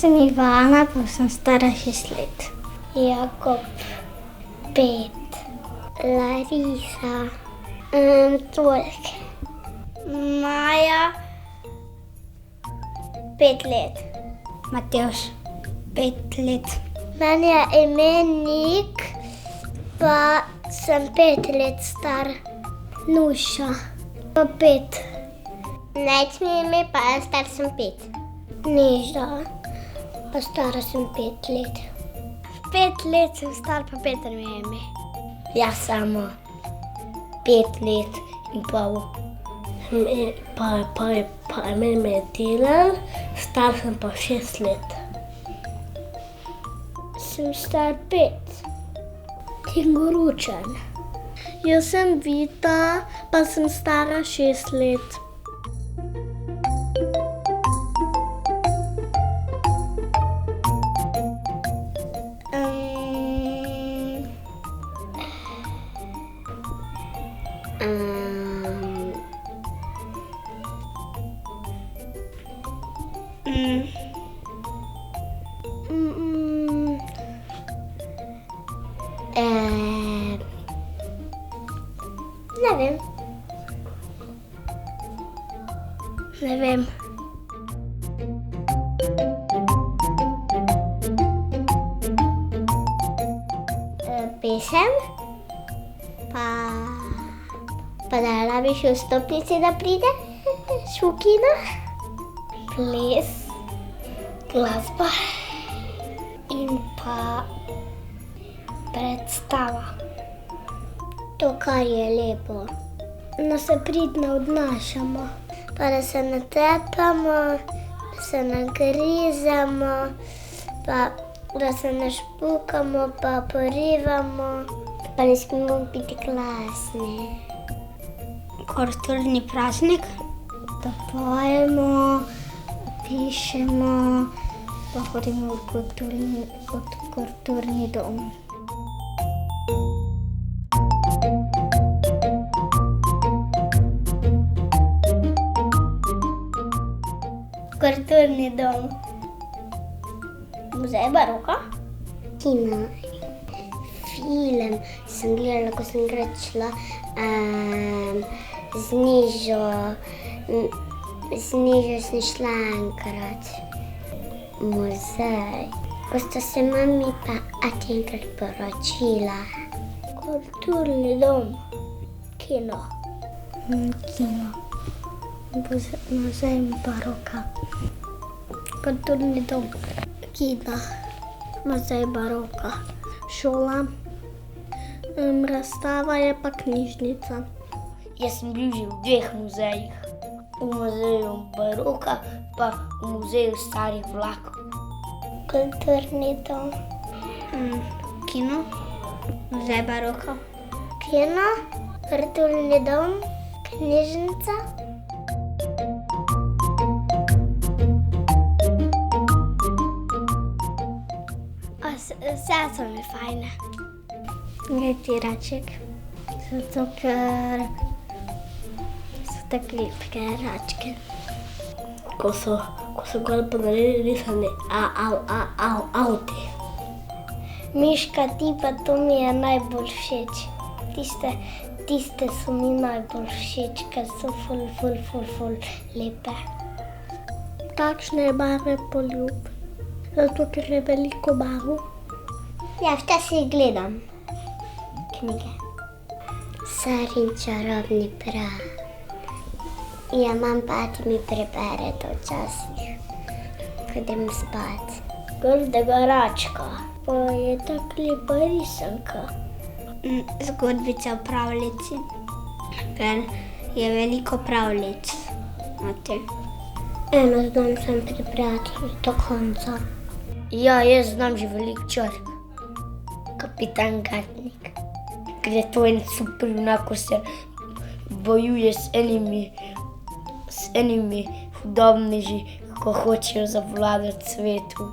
Sem Ivana, pa sem stara 6 let. Jakob 5. Larisa 3. Maja 5 let. Matevž 5 let. Meni je ime Nik, pa sem 5 let star. Nuša pa 5. Neč mi je ime, pa star sem 5. Neža, pa stara sem 5 let. 5 let sem star, pa Peter mi je ime. Jaz samo 5 let in pol. Pa ime mi je Dylan, star sem pa 6 let. Sem star 5. Kengoročan. Jaz sem Vita, pa sem stara 6 let. Ne vem. Ne vem. Pesem, pa da rabiš vstopnice, da prideš v kino. Ples, glasba in pa predstava. To, kar je lepo. Da se pridno odnašamo, pa da se natepamo, da se nagrizamo, pa da se našpukamo, pa porivamo, pa ne smemo biti glasni. Kulturni praznik, da pojemo, pišemo, pa hodimo v kulturni dom. Kulturni dom. Muzej baroka. Kino. Film sem gledala, ko sem šla z Nežo. Z Nežo sem šla enkrat. Muzej. Ko sta se mami pa ati enkrat poročila. Kulturni dom. Kino. Kino. Muzej baroka. Kulturni dom. Kino. Muzej baroka. Šola. Razstava je pa knjižnica. Jaz sem bil že v 2 muzejih. V muzeju baroka, pa v muzeju starih vlakov. Kulturni dom. Kino. Muzej baroka. Kino. Kulturni dom. Knjižnica. Vse so mi fajne. Raček. Zato, ker so tako lepke račke. Ko so gor podarili risane avti. Miška tipa, to mi je najbolj všeč. Tiste so mi najbolj všeč, ker so ful lepe. Takšne barve poljub, zato ker je veliko barv. Ja, včasih gledam knjige. Sarin čarobni prah. Ja, mam pa ati mi prebere to včasih, ko idem spat. Grdega račka. Pa je tako lepa risanka. Zgodbica o pravljici, ker je veliko pravljic o tem. Eno znam sem prebrati do konca. Ja, jaz znam že veliko črk. Kapitan Gatnik. Ker je to en super junak, ko se bojuje s enimi hudobneži, ko hočejo zavladati svetu.